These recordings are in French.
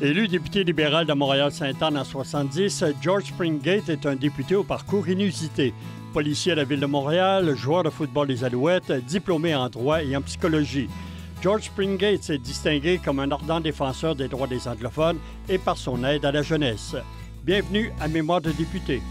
Élu député libéral de Montréal-Sainte-Anne en 70, George Springate est un député au parcours inusité. Policier à la Ville de Montréal, joueur de football des Alouettes, diplômé en droit et en psychologie. George Springate s'est distingué comme un ardent défenseur des droits des anglophones et par son aide à la jeunesse. Bienvenue à Mémoire de député.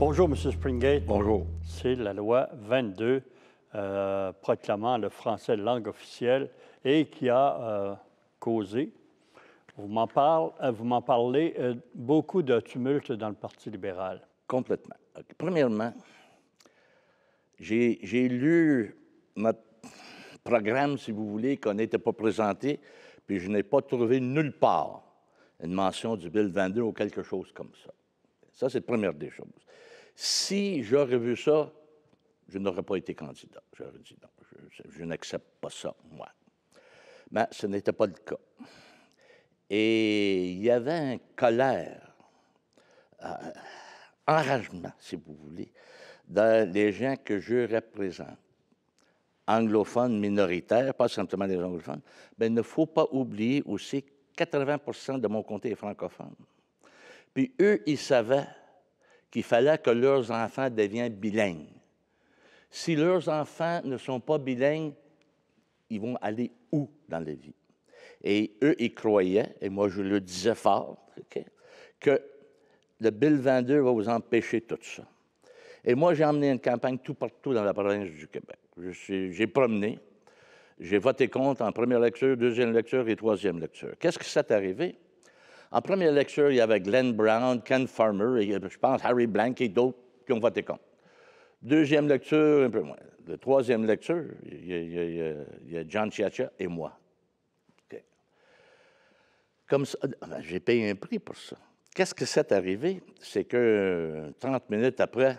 Bonjour, M. Springate. Bonjour. C'est la loi 22 proclamant le français langue officielle et qui a causé, vous m'en parlez, beaucoup de tumultes dans le Parti libéral. Complètement. Premièrement, j'ai lu notre programme, si vous voulez, qu'on n'était pas présenté, puis je n'ai pas trouvé nulle part une mention du Bill 22 ou quelque chose comme ça. Ça, c'est la première des choses. Si j'aurais vu ça, je n'aurais pas été candidat. J'aurais dit non, je n'accepte pas ça, moi. Mais ce n'était pas le cas. Et il y avait une colère, enragement, si vous voulez, dans les gens que je représente. Anglophones minoritaires, pas simplement les anglophones, mais il ne faut pas oublier aussi que 80% de mon comté est francophone. Puis eux, ils savaient qu'il fallait que leurs enfants deviennent bilingues. Si leurs enfants ne sont pas bilingues, ils vont aller où dans la vie? Et eux, ils croyaient, et moi je le disais fort, que le Bill 22 va vous empêcher tout ça. Et moi, j'ai emmené une campagne tout partout dans la province du Québec. J'ai promené, j'ai voté contre en première lecture, deuxième lecture et troisième lecture. Qu'est-ce qui s'est arrivé? En première lecture, il y avait Glenn Brown, Ken Farmer, et je pense Harry Blank et d'autres qui ont voté contre. Deuxième lecture, un peu moins. La troisième lecture, il y a John Chiacha et moi. Okay. Comme ça, j'ai payé un prix pour ça. Qu'est-ce qui s'est arrivé? C'est que 30 minutes après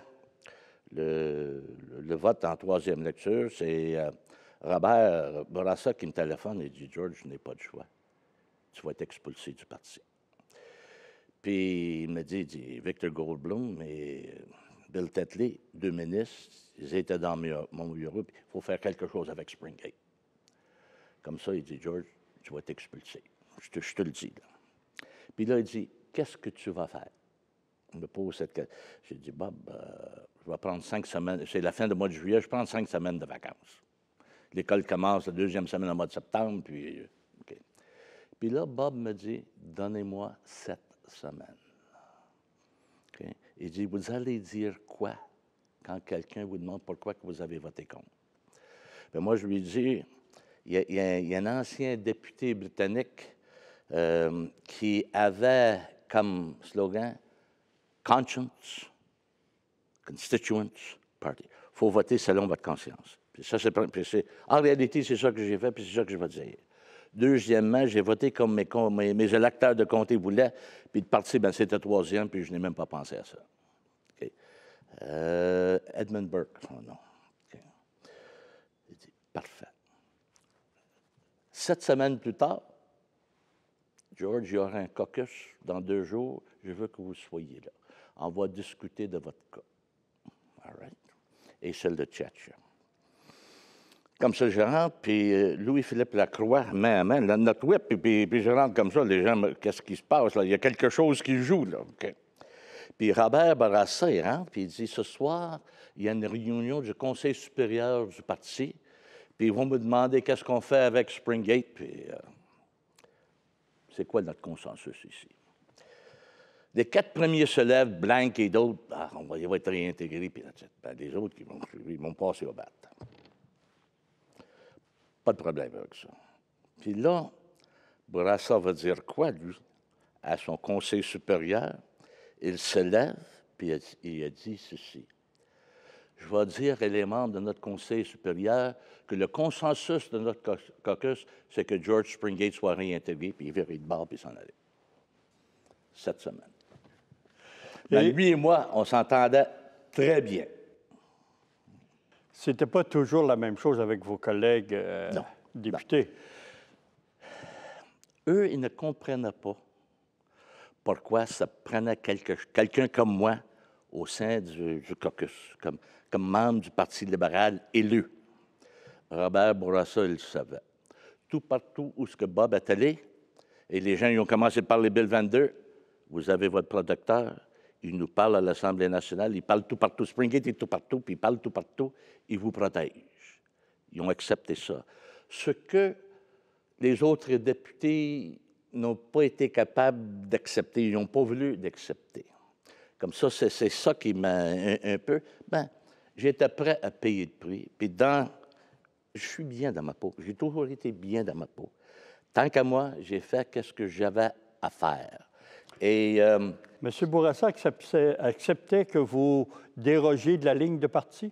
le vote en troisième lecture, c'est Robert Bourassa qui me téléphone et dit « George, je n'ai pas de choix. Tu vas être expulsé du parti. » Puis il me dit Victor Goldblum et Bill Tetley, deux ministres, ils étaient dans mon bureau, puis il faut faire quelque chose avec Springate. Comme ça, il dit, George, tu vas être expulsé. Je te le dis. Là. Puis là, il dit, qu'est-ce que tu vas faire? Il me pose cette question. J'ai dit, Bob, je vais prendre 5 semaines, c'est la fin du mois de juillet, je prends 5 semaines de vacances. L'école commence la deuxième semaine au mois de septembre, puis... OK. Puis là, Bob me dit, donnez-moi 7 semaines. Okay. Il dit, vous allez dire quoi quand quelqu'un vous demande pourquoi que vous avez voté contre? Bien, moi, je lui dis, il y a un ancien député britannique qui avait comme slogan « Conscience, Constituents Party ». Il faut voter selon votre conscience. Puis ça, en réalité, c'est ça que j'ai fait, puis c'est ça que je vais dire. Deuxièmement, j'ai voté comme mes électeurs de comté voulaient, puis de parti, ben, c'était troisième, puis je n'ai même pas pensé à ça. Okay. Edmund Burke, son nom. Okay. Il dit, parfait. 7 semaines plus tard, George, il y aura un caucus dans 2 jours, je veux que vous soyez là. On va discuter de votre cas. All right? Et celle de Tchatcha. Comme ça, je rentre, puis Louis-Philippe Lacroix, main à main, notre whip, puis je rentre comme ça, les gens, qu'est-ce qui se passe, là? Il y a quelque chose qui joue, là. Okay. Puis Robert Bourassa, il rentre, puis il dit, ce soir, il y a une réunion du Conseil supérieur du parti, puis ils vont me demander qu'est-ce qu'on fait avec Springate, puis c'est quoi notre consensus ici? Les 4 premiers se lèvent, Blank et d'autres, il va être réintégré, puis les autres, ils vont passer au bat. Pas de problème avec ça. Puis là, Bourassa va dire quoi, lui, à son conseil supérieur? Il se lève, puis il a dit ceci. Je vais dire, et les membres de notre conseil supérieur, que le consensus de notre caucus, c'est que George Springate soit réintégré, puis il virait de bord, puis s'en aller. Cette semaine. Mais lui et moi, on s'entendait très bien. C'était pas toujours la même chose avec vos collègues députés. Non. Eux, ils ne comprenaient pas pourquoi ça prenait quelqu'un comme moi au sein du caucus, comme membre du Parti libéral élu. Robert Bourassa, il le savait. Tout partout où ce que Bob est allé, et les gens ils ont commencé par les Bill 22, vous avez votre protecteur, il nous parle à l'Assemblée nationale, il parle tout partout, Springate est tout partout, puis il parle tout partout, il vous protège. Ils ont accepté ça. Ce que les autres députés n'ont pas été capables d'accepter, ils n'ont pas voulu d'accepter. Comme ça, c'est ça qui m'a un peu... j'étais prêt à payer le prix. Puis je suis bien dans ma peau. J'ai toujours été bien dans ma peau. Tant qu'à moi, j'ai fait ce que j'avais à faire. Et... M. Bourassa acceptait que vous dérogiez de la ligne de parti?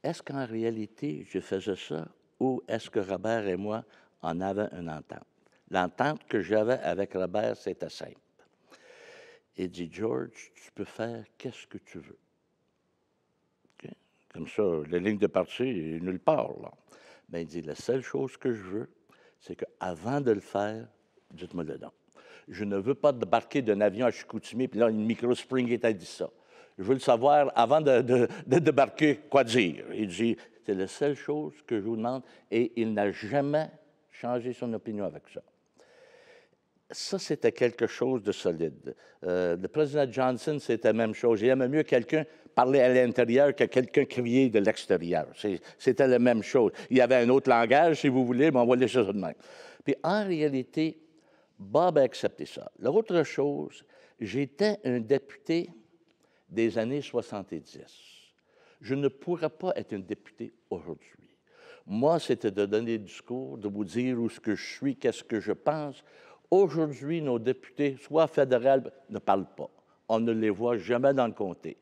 Est-ce qu'en réalité, je faisais ça ou est-ce que Robert et moi en avions une entente? L'entente que j'avais avec Robert, c'était simple. Il dit, George, tu peux faire qu'est-ce que tu veux. Okay? Comme ça, la ligne de parti est nulle part, là. Mais il dit, la seule chose que je veux, c'est qu'avant de le faire, dites-moi le nom. Je ne veux pas débarquer d'un avion à Chicoutimi, puis là, une micro-Springate a dit ça. Je veux le savoir avant de débarquer, quoi dire. Il dit, c'est la seule chose que je vous demande, et il n'a jamais changé son opinion avec ça. Ça, c'était quelque chose de solide. Le président Johnson, c'était la même chose. Il aimait mieux quelqu'un parler à l'intérieur que quelqu'un crier de l'extérieur. C'était la même chose. Il y avait un autre langage, si vous voulez, mais on va laisser ça de même. Puis en réalité, Bob a accepté ça. L'autre chose, j'étais un député des années 70. Je ne pourrais pas être un député aujourd'hui. Moi, c'était de donner du discours, de vous dire où ce que je suis, qu'est-ce que je pense. Aujourd'hui, nos députés, soit fédéraux, ne parlent pas. On ne les voit jamais dans le comté.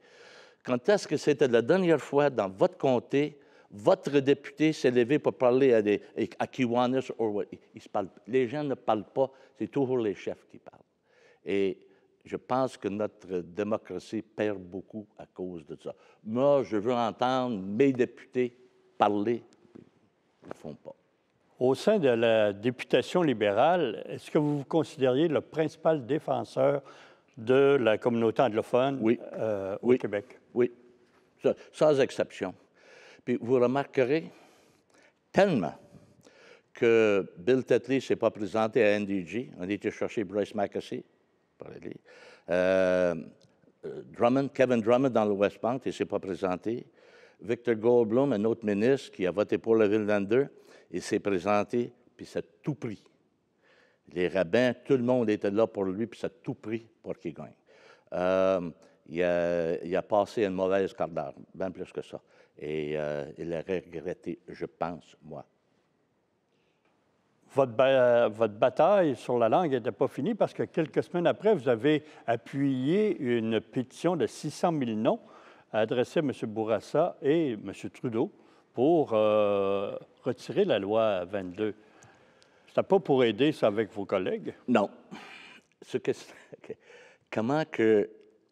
Quand est-ce que c'était la dernière fois dans votre comté, votre député s'est levé pour parler à Kiwanis? Les gens ne parlent pas, c'est toujours les chefs qui parlent. Et je pense que notre démocratie perd beaucoup à cause de ça. Moi, je veux entendre mes députés parler, ils ne le font pas. Au sein de la députation libérale, est-ce que vous vous considériez le principal défenseur de la communauté anglophone au Québec? Oui, sans exception. Puis vous remarquerez tellement que Bill Tetley ne s'est pas présenté à NDG. On a été chercher Bryce McAsey. Kevin Drummond dans le West Bank, il ne s'est pas présenté. Victor Goldblum, un autre ministre qui a voté pour la Ville d'Ander, il s'est présenté, puis ça a tout pris. Les rabbins, tout le monde était là pour lui, puis ça a tout pris pour qu'il gagne. Il a passé une mauvaise quart d'heure, bien plus que ça. Et il a regretté, je pense, moi. Votre bataille sur la langue n'était pas finie parce que quelques semaines après, vous avez appuyé une pétition de 600 000 noms adressée à M. Bourassa et M. Trudeau pour retirer la loi 22. C'était pas pour aider ça avec vos collègues? Non. Comment que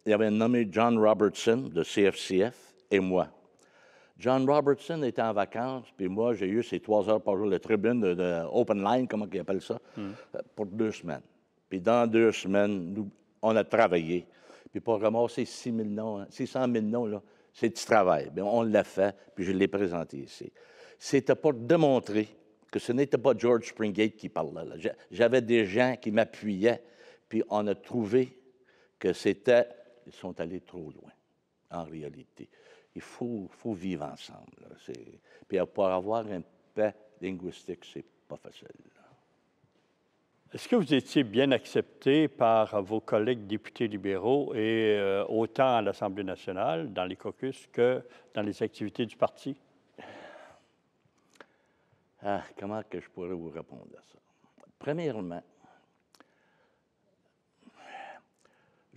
il y avait nommé John Robertson de CFCF et moi. John Robertson était en vacances, puis moi, j'ai eu ces 3 heures par jour de tribune de open line, comment ils appellent ça, pour 2 semaines. Puis dans 2 semaines, nous, on a travaillé. Puis pour ramasser 600 000 noms, là, c'est du travail. Bien, on l'a fait, puis je l'ai présenté ici. C'était pour démontrer que ce n'était pas George Springate qui parlait là. J'avais des gens qui m'appuyaient, puis on a trouvé que ils sont allés trop loin, en réalité. Il faut vivre ensemble. Là. Puis pour avoir un paix linguistique, c'est pas facile. Là. Est-ce que vous étiez bien accepté par vos collègues députés libéraux et autant à l'Assemblée nationale, dans les caucus, que dans les activités du parti? Comment que je pourrais vous répondre à ça? Premièrement,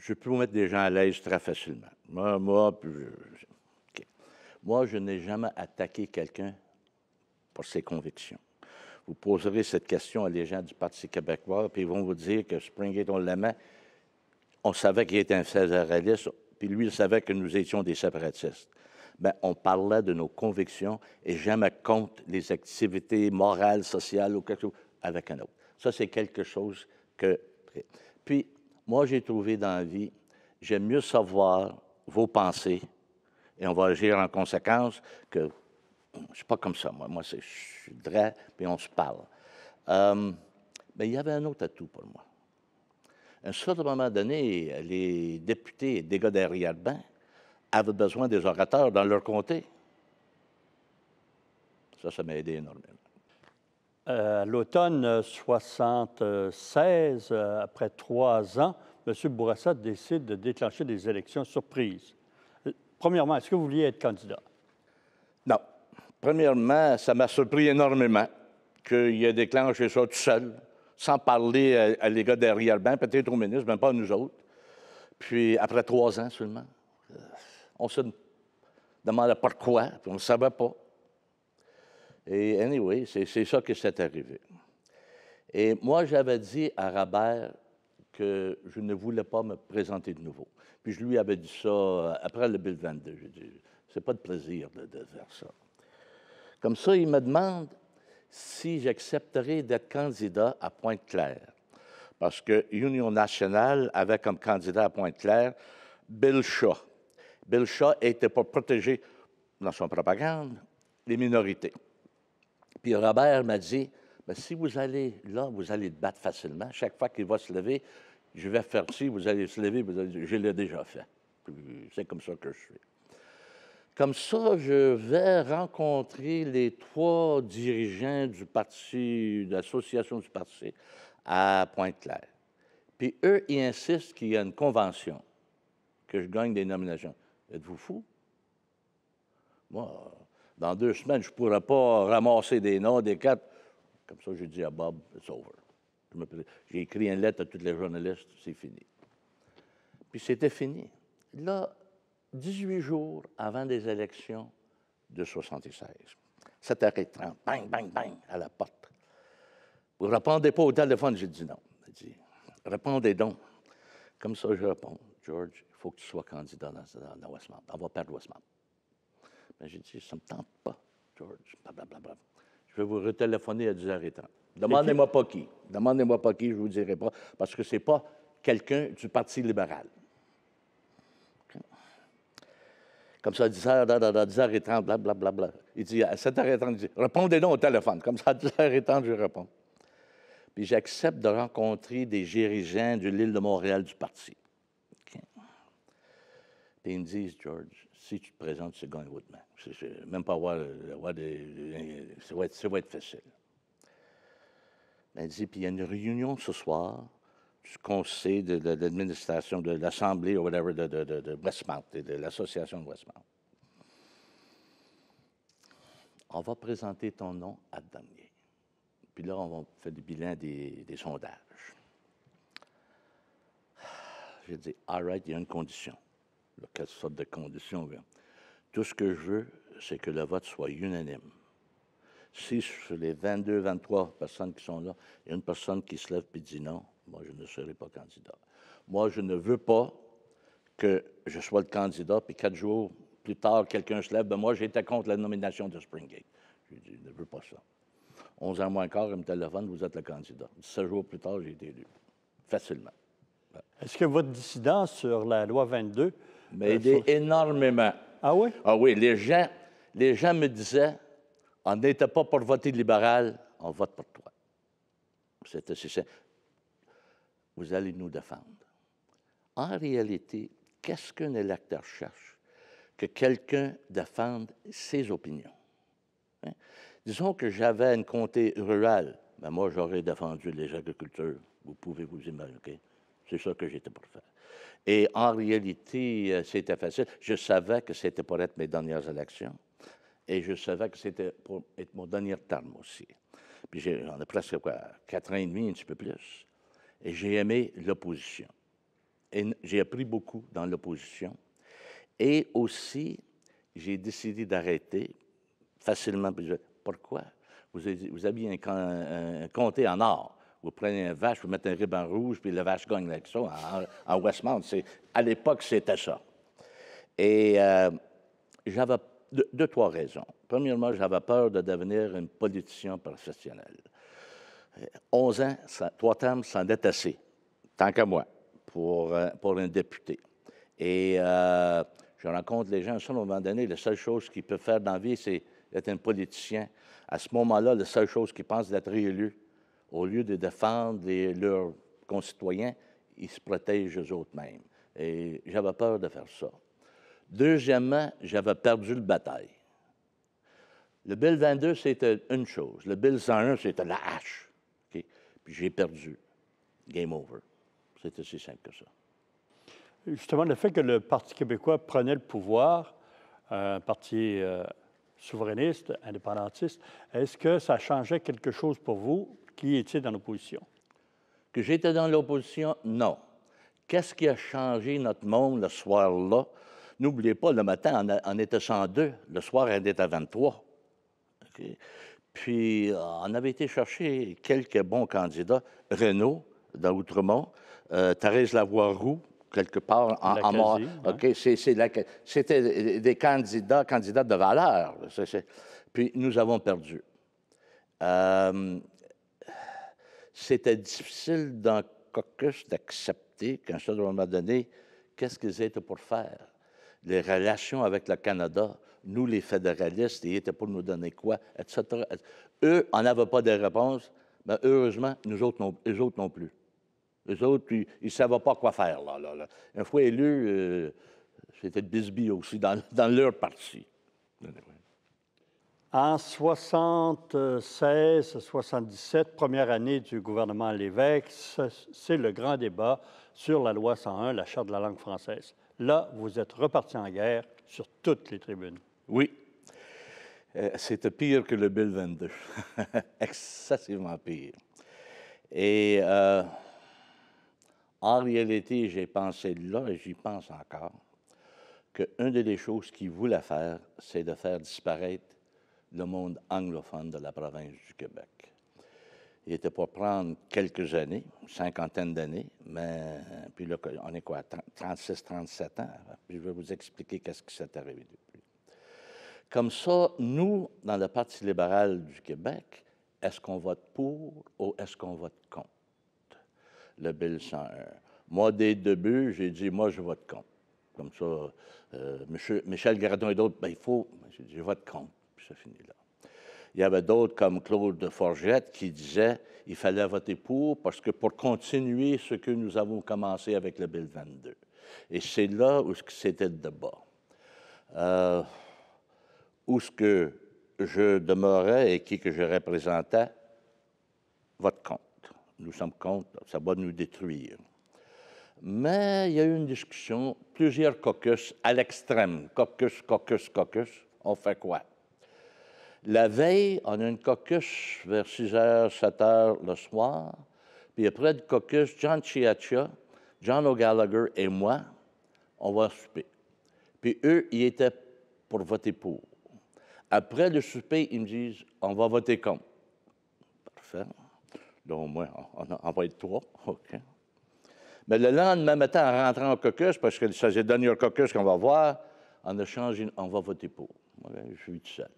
je peux vous mettre des gens à l'aise très facilement. Moi, OK. Moi, je n'ai jamais attaqué quelqu'un pour ses convictions. Vous poserez cette question à les gens du Parti québécois, puis ils vont vous dire que Springate, on l'aimait. On savait qu'il était un fédéraliste, puis lui, il savait que nous étions des séparatistes. Bien, on parlait de nos convictions et jamais contre les activités morales, sociales ou quelque chose avec un autre. Ça, c'est quelque chose que... Puis, moi, j'ai trouvé dans la vie, j'aime mieux savoir vos pensées et on va agir en conséquence que... Je ne suis pas comme ça, moi. Moi, je suis droit, puis on se parle. Mais il y avait un autre atout pour moi. À un certain moment donné, les députés et des gars d'arrière-ban avaient besoin des orateurs dans leur comté. Ça m'a aidé énormément. À l'automne 76, après 3 ans, M. Bourassa décide de déclencher des élections surprises. Premièrement, est-ce que vous vouliez être candidat? Non. Premièrement, ça m'a surpris énormément qu'il ait déclenché ça tout seul, sans parler à les gars d'arrière-ban, peut-être au ministre, même pas à nous autres. Puis, après 3 ans seulement, on se demandait pourquoi, puis on ne savait pas. Et anyway, c'est ça qui s'est arrivé. Et moi, j'avais dit à Robert que je ne voulais pas me présenter de nouveau. Puis je lui avais dit ça après le Bill 22. J'ai dit, c'est pas de plaisir de faire ça. Comme ça, il me demande si j'accepterais d'être candidat à Pointe-Claire. Parce que Union nationale avait comme candidat à Pointe-Claire Bill Shaw. Bill Shaw était pour protéger, dans son propagande, les minorités. Puis Robert m'a dit, ben, si vous allez là, vous allez le battre facilement. Chaque fois qu'il va se lever, je vais faire ci, vous allez se lever, vous allez, je l'ai déjà fait. C'est comme ça que je suis. Comme ça, je vais rencontrer les 3 dirigeants du parti, de l'association du parti à Pointe-Claire. Puis eux, ils insistent qu'il y a une convention, que je gagne des nominations. Êtes-vous fou? Moi, dans 2 semaines, je ne pourrais pas ramasser des noms, des cartes. Comme ça, j'ai dit à Bob, it's over. J'ai écrit une lettre à tous les journalistes, c'est fini. Puis c'était fini. Là, 18 jours avant des élections de 76, 7h30, bang, bang, bang, à la porte. Vous ne répondez pas au téléphone? J'ai dit non. Il dit, répondez donc. Comme ça, je réponds, George, il faut que tu sois candidat dans Westmount. On va perdre Westmount. Mais j'ai dit, ça ne me tente pas, George, blablabla. Je vais vous retéléphoner à 10h30. Demandez-moi pas qui. Demandez-moi pas qui, je ne vous dirai pas, parce que ce n'est pas quelqu'un du Parti libéral. Comme ça, à 10h30, blablabla. Il dit, à 7h30, il dit, répondez donc au téléphone. Comme ça, à 10h30, je réponds. Puis j'accepte de rencontrer des dirigeants de l'île de Montréal du parti. Okay. Puis ils me disent, George, si tu te présentes, tu gagnes hautement. Même pas avoir ça va être facile. Il dit, puis il y a une réunion ce soir du conseil de l'administration, de l'Assemblée, ou whatever, de Westmount, de l'Association de Westmount. On va présenter ton nom à dernier. Puis là, on va faire du bilan des sondages. J'ai dit, all right, il y a une condition. Là, quelle sorte de condition? Bien? Tout ce que je veux, c'est que le vote soit unanime. Si sur les 22, 23 personnes qui sont là, il y a une personne qui se lève et dit non, moi, je ne serai pas candidat. Moi, je ne veux pas que je sois le candidat, puis 4 jours plus tard, quelqu'un se lève, ben moi, j'étais contre la nomination de Springate. Je dis, je ne veux pas ça. 11 ans moins quart, il me téléphone, vous êtes le candidat. 17 jours plus tard, j'ai été élu. Facilement. Ouais. Est-ce que votre dissidence sur la loi 22... m'a aidé énormément. Ah oui? Ah oui, les gens me disaient, on n'était pas pour voter libéral, on vote pour toi. C'est ça. Vous allez nous défendre. En réalité, qu'est-ce qu'un électeur cherche? Que quelqu'un défende ses opinions. Hein? Disons que j'avais une comté rurale, ben moi, j'aurais défendu les agriculteurs. Vous pouvez vous imaginer. C'est ça que j'étais pour faire. Et en réalité, c'était facile. Je savais que c'était pour être mes dernières élections. Et je savais que c'était pour être mon dernier terme aussi. Puis j'en ai presque 4 ans et demi, un petit peu plus. Et j'ai aimé l'opposition. Et j'ai appris beaucoup dans l'opposition. Et aussi, j'ai décidé d'arrêter facilement. Pourquoi? Vous aviez un comté en or. Vous prenez une vache, vous mettez un ruban rouge, puis la vache gagne avec ça. En Westmount, à l'époque, c'était ça. Et j'avais trois raisons. Premièrement, j'avais peur de devenir un politicien professionnel. 11 ans, 3 termes, c'en est assez, tant qu'à moi, pour un député. Et je rencontre les gens, à un moment donné, la seule chose qu'ils peuvent faire dans la vie, c'est d'être un politicien. À ce moment-là, la seule chose qu'ils pensent d'être réélus, au lieu de défendre leurs concitoyens, ils se protègent eux-mêmes. Et j'avais peur de faire ça. Deuxièmement, j'avais perdu la bataille. Le Bill 22, c'était une chose. Le Bill 101, c'était la hache. Okay? Puis j'ai perdu. Game over. C'est aussi simple que ça. Justement, le fait que le Parti québécois prenait le pouvoir, un parti souverainiste, indépendantiste, est-ce que ça changeait quelque chose pour vous qui étiez dans l'opposition? Que j'étais dans l'opposition, non. Qu'est-ce qui a changé notre monde le soir-là? N'oubliez pas, le matin, on était 102. Le soir, on était à 23. Okay? Puis, on avait été chercher quelques bons candidats. Renault, dans Outremont, Thérèse Lavoie-Roux, quelque part en mort. OK, c'était des candidats de valeur. Puis, nous avons perdu. C'était difficile dans le caucus d'accepter qu'à un moment donné, qu'est-ce qu'ils étaient pour faire? Les relations avec le Canada, nous, les fédéralistes, ils étaient pour nous donner quoi, etc. Eux, on n'avait pas de réponse, mais heureusement, eux autres non plus. Eux autres, ils ne savaient pas quoi faire. Là. Une fois élus, c'était de bisbille aussi dans leur parti. En 76-77, première année du gouvernement Lévesque, c'est le grand débat sur la loi 101, la Charte de la langue française. Là, vous êtes reparti en guerre sur toutes les tribunes. Oui. C'était pire que le Bill 22. Excessivement pire. Et en réalité, j'ai pensé là, et j'y pense encore, qu'une des choses qu'il voulait faire, c'est de faire disparaître le monde anglophone de la province du Québec. Il était pour prendre quelques années, une cinquantaine d'années, mais puis là, on est quoi, 36, 37 ans? Puis je vais vous expliquer qu'est-ce qui s'est arrivé depuis. Comme ça, nous, dans le Parti libéral du Québec, est-ce qu'on vote pour ou est-ce qu'on vote contre le Bill 101? Moi, dès le début, j'ai dit, moi, je vote contre. Comme ça, Michel Gradon et d'autres, ben, il faut, j'ai dit, je vote contre, puis ça finit là. Il y avait d'autres comme Claude Forgette qui disaient qu'il fallait voter parce que pour continuer ce que nous avons commencé avec le Bill 22. Et c'est là où c'était le débat. Où ce que je demeurais et qui que je représentais, vote contre. Nous sommes contre, ça va nous détruire. Mais il y a eu une discussion, plusieurs caucus à l'extrême. Caucus. On fait quoi? La veille, on a une caucus vers 6 h, 7 h le soir. Puis après le caucus, John Chiachia, John O'Gallagher et moi, on va souper. Puis eux, ils étaient pour voter pour. Après le souper, ils me disent, on va voter contre. Parfait. Donc, moi, on va être 3. OK. Mais le lendemain matin, en rentrant au caucus, parce que ça, c'est le dernier caucus qu'on va voir, on a changé, on va voter pour. Moi, je suis tout seul.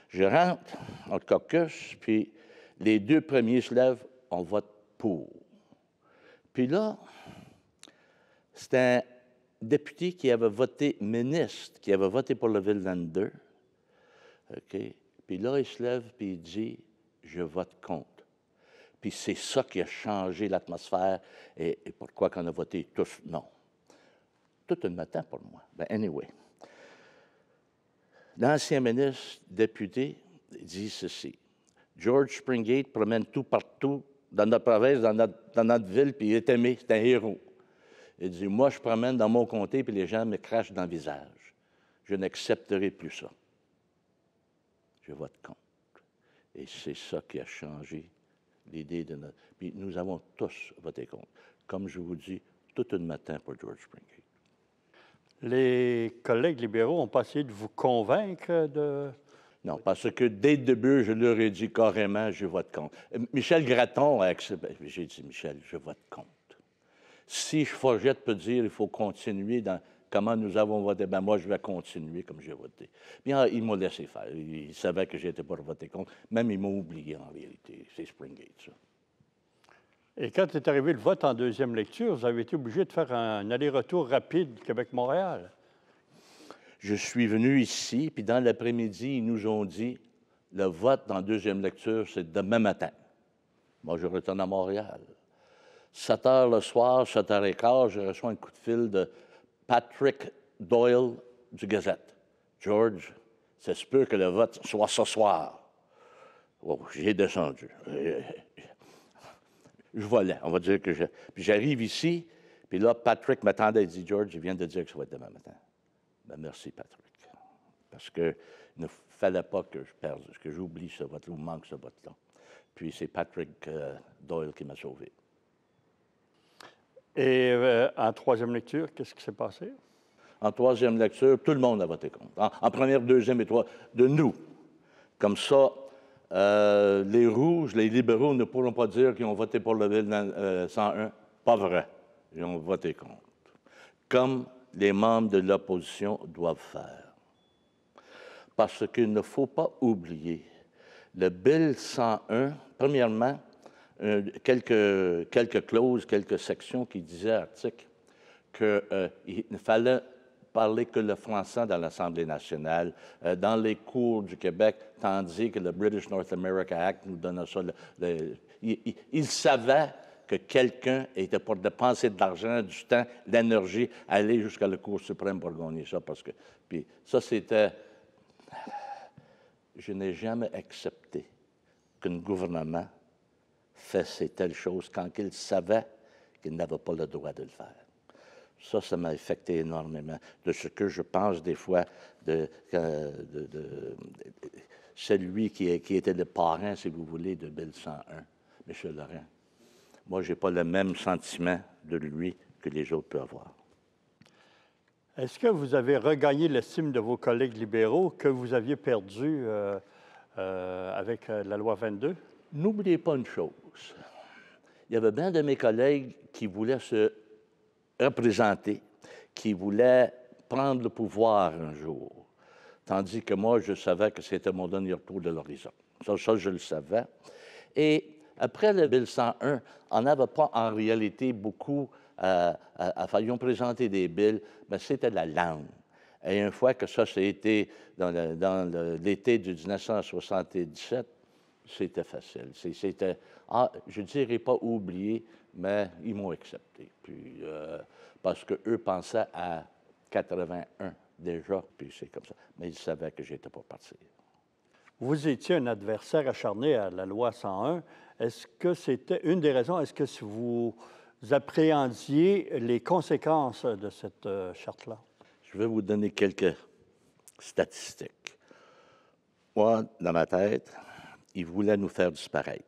Je rentre au caucus, puis les deux premiers se lèvent, on vote pour. Puis là, c'est un député qui avait voté ministre, qui avait voté pour le Bill 22. OK? Puis là, il se lève, puis il dit, je vote contre. Puis c'est ça qui a changé l'atmosphère et pourquoi qu'on a voté tous non. Tout un matin pour moi. Ben, anyway. L'ancien ministre, député, dit ceci. George Springate promène tout partout dans notre province, dans notre ville, puis il est aimé, c'est un héros. Il dit, moi, je promène dans mon comté, puis les gens me crachent dans le visage. Je n'accepterai plus ça. Je vote contre. Et c'est ça qui a changé l'idée de notre... Puis nous avons tous voté contre. Comme je vous dis, tout un matin pour George Springate. Les collègues libéraux n'ont pas essayé de vous convaincre de... Non, parce que dès le début, je leur ai dit carrément, je vote contre. Michel Gratton a accepté. J'ai dit, Michel, je vote contre. Si Forget peut dire il faut continuer dans comment nous avons voté, ben moi, je vais continuer comme j'ai voté. Bien, il m'a laissé faire. Il savait que j'étais pour voter contre. Même, il m'a oublié, en réalité. C'est Springate, ça. Et quand est arrivé le vote en deuxième lecture, vous avez été obligé de faire un aller-retour rapide Québec-Montréal. Je suis venu ici, puis dans l'après-midi, ils nous ont dit le vote en deuxième lecture, c'est demain matin. Moi, je retourne à Montréal. 7 heures le soir, 7h15, je reçois un coup de fil de Patrick Doyle du Gazette. George, ça se peut que le vote soit ce soir. Oh, j'ai descendu. Je volais, on va dire que je... Puis j'arrive ici, puis là, Patrick m'attendait, il dit, George, il vient de dire que ça va être demain matin. Ben, merci, Patrick. Parce qu'il ne fallait pas que je perde, que j'oublie ce vote-là ou manque ce vote-là. Puis c'est Patrick Doyle qui m'a sauvé. Et en troisième lecture, qu'est-ce qui s'est passé? En troisième lecture, tout le monde a voté contre. En première, deuxième et troisième, de nous. Comme ça, les rouges, les libéraux ne pourront pas dire qu'ils ont voté pour le bill 101. Pas vrai. Ils ont voté contre. Comme les membres de l'opposition doivent faire. Parce qu'il ne faut pas oublier, le bill 101, premièrement, quelques clauses, quelques sections qui disaient, articles, qu'il ne fallait parler que le français dans l'Assemblée nationale, dans les cours du Québec, tandis que le British North America Act nous donnait ça. Il savait que quelqu'un était pour dépenser de l'argent, du temps, de l'énergie, aller jusqu'à la Cour suprême pour gagner ça. Parce que, puis ça, c'était... Je n'ai jamais accepté qu'un gouvernement fait ces telles choses quand il savait qu'il n'avait pas le droit de le faire. Ça m'a affecté énormément de ce que je pense des fois de celui qui était le parrain, si vous voulez, de Bill 101, M. Laurent. Moi, je n'ai pas le même sentiment de lui que les autres peuvent avoir. Est-ce que vous avez regagné l'estime de vos collègues libéraux que vous aviez perdu avec la loi 22? N'oubliez pas une chose. Il y avait bien de mes collègues qui voulaient se représenter, qui voulaient prendre le pouvoir un jour, tandis que moi, je savais que c'était mon dernier tour de l'horizon. Ça, je le savais. Et après le Bill 101, on n'avait pas en réalité beaucoup ils ont présenté des billes, mais c'était la langue. Et une fois que ça a été dans l'été de 1977, c'était facile. C'était, je ne dirais pas oublié, mais ils m'ont accepté. Puis, parce qu'eux pensaient à 81 déjà, puis c'est comme ça. Mais ils savaient que j'étais pas parti. Vous étiez un adversaire acharné à la loi 101. Est-ce que c'était une des raisons? Est-ce que vous appréhendiez les conséquences de cette charte-là? Je vais vous donner quelques statistiques. Moi, dans ma tête, il voulait nous faire disparaître.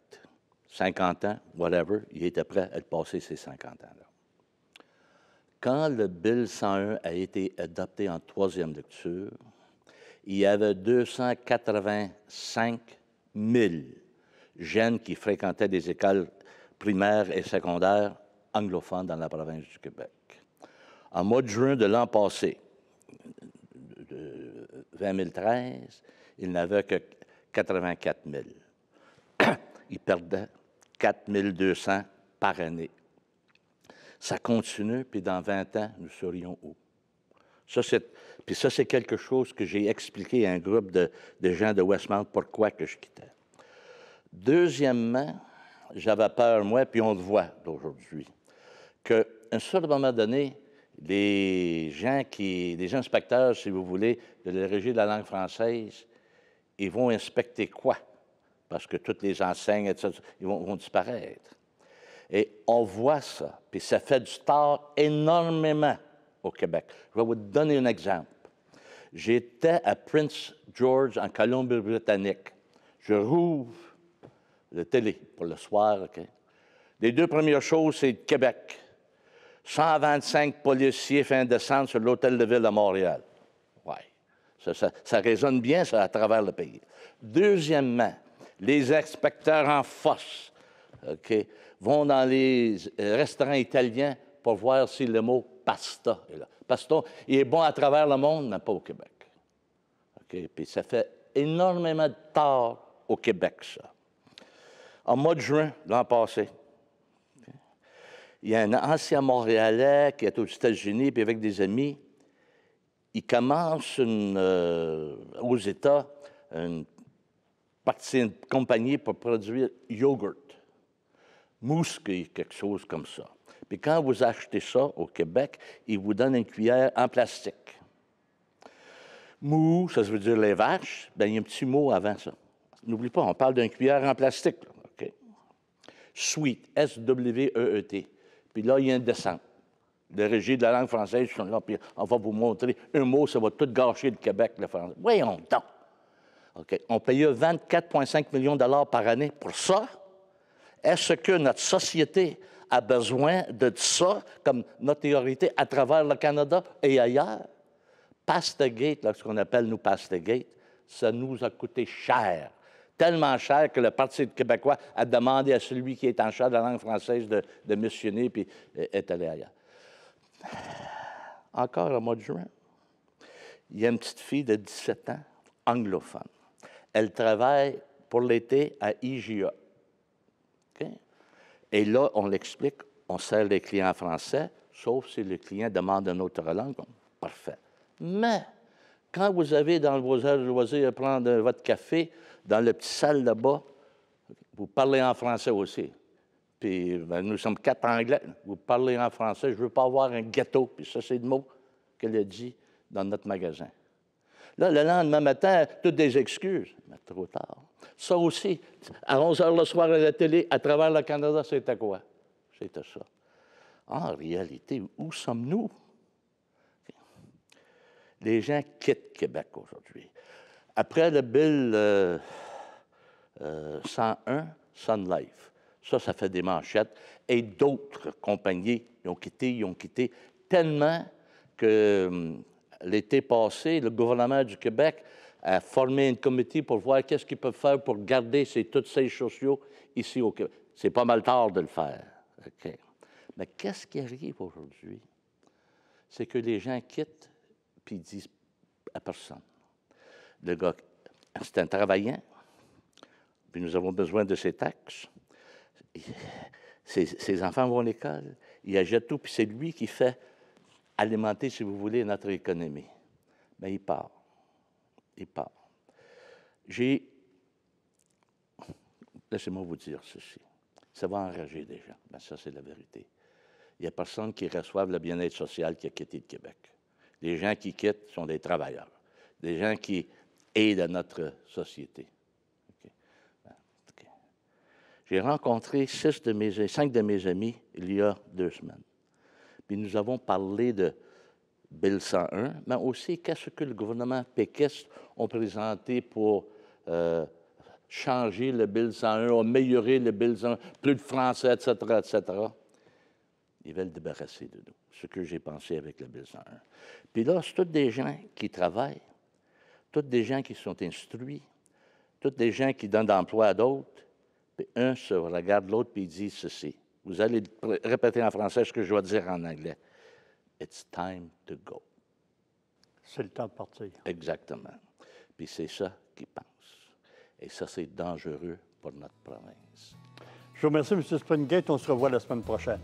50 ans, whatever, il était prêt à passer ces 50 ans-là. Quand le Bill 101 a été adopté en troisième lecture, il y avait 285 000 jeunes qui fréquentaient des écoles primaires et secondaires anglophones dans la province du Québec. En mois de juin de l'an passé, de 2013, il n'avait que 84 000. Il perdait 4 200 par année. Ça continue, puis dans 20 ans, nous serions où? Ça, c'est quelque chose que j'ai expliqué à un groupe de gens de Westmount pourquoi que je quittais. Deuxièmement, j'avais peur, moi, puis on le voit d'aujourd'hui, qu'à un certain moment donné, les inspecteurs, si vous voulez, de la Régie de la langue française, ils vont inspecter quoi? Parce que toutes les enseignes, etc., ils vont disparaître. Et on voit ça, puis ça fait du tort énormément au Québec. Je vais vous donner un exemple. J'étais à Prince George, en Colombie-Britannique. Je rouvre le télé pour le soir, OK? Les deux premières choses, c'est Québec. 125 policiers fin descendre sur l'hôtel de ville de Montréal. Oui. Ça résonne bien, ça, à travers le pays. Deuxièmement, les inspecteurs en force vont dans les restaurants italiens pour voir si le mot pasta est là. Pasta, il est bon à travers le monde, mais pas au Québec. Puis ça fait énormément de tort au Québec, ça. En mois de juin, l'an passé, il y a un ancien Montréalais qui est aux États-Unis, puis avec des amis, il commence aux États une compagnie pour produire yogourt, mousquet, quelque chose comme ça. Puis quand vous achetez ça au Québec, ils vous donnent une cuillère en plastique. Mou, ça veut dire les vaches, bien, il y a un petit mot avant ça. N'oublie pas, on parle d'une cuillère en plastique. Là, OK? Sweet, S-W-E-E-T. Puis là, il y a une descente. Le régie de la langue française sont là, puis on va vous montrer un mot, ça va tout gâcher le Québec, le français. Voyons donc! OK. On payait 24,5 millions de dollars par année pour ça. Est-ce que notre société a besoin de ça comme notoriété à travers le Canada et ailleurs? Pastagate, là, ce qu'on appelle, nous, Pastagate, ça nous a coûté cher. Tellement cher que le Parti québécois a demandé à celui qui est en charge de la langue française de missionner, puis est allé ailleurs. Encore au mois de juin, il y a une petite fille de 17 ans, anglophone. Elle travaille pour l'été à IGA. Okay? Et là, on l'explique, on sert les clients français, sauf si le client demande une autre langue. Parfait. Mais quand vous avez dans vos heures de loisirs à prendre votre café dans le petit salle là-bas, vous parlez en français aussi. Puis ben, nous sommes 4 Anglais. Vous parlez en français. Je ne veux pas avoir un gâteau. Puis ça, c'est le mot qu'elle a dit dans notre magasin. Là, le lendemain matin, toutes des excuses. Mais trop tard. Ça aussi, à 11 h le soir à la télé, à travers le Canada, c'était quoi? C'était ça. En réalité, où sommes-nous? Les gens quittent Québec aujourd'hui. Après le Bill 101, Sun Life, ça fait des manchettes. Et d'autres compagnies, ils ont quitté tellement que l'été passé, le gouvernement du Québec a formé un comité pour voir qu'est-ce qu'ils peuvent faire pour garder tous ces sociaux ici au Québec. C'est pas mal tard de le faire. Okay. Mais qu'est-ce qui arrive aujourd'hui? C'est que les gens quittent puis ils disent à personne. Le gars, c'est un travaillant, puis nous avons besoin de ses taxes. Ses enfants vont à l'école, il achète tout, puis c'est lui qui fait alimenter, si vous voulez, notre économie. Mais il part. Il part. Laissez-moi vous dire ceci. Ça va enrager des gens. Ben, ça, c'est la vérité. Il n'y a personne qui reçoive le bien-être social qui a quitté le Québec. Les gens qui quittent sont des travailleurs, des gens qui aident notre société. Okay. Okay. J'ai rencontré 5 de mes amis il y a 2 semaines. Puis nous avons parlé de Bill 101, mais aussi qu'est-ce que le gouvernement péquiste a présenté pour changer le Bill 101, améliorer le Bill 101, plus de français, etc., etc. Ils veulent débarrasser de nous, ce que j'ai pensé avec le Bill 101. Puis là, c'est tous des gens qui travaillent, tous des gens qui sont instruits, tous des gens qui donnent d'emploi à d'autres, puis un se regarde l'autre puis il dit ceci. Vous allez répéter en français ce que je dois dire en anglais. It's time to go. C'est le temps de partir. Exactement. Puis c'est ça qu'ils pensent. Et ça, c'est dangereux pour notre province. Je vous remercie, M. Springate. On se revoit la semaine prochaine.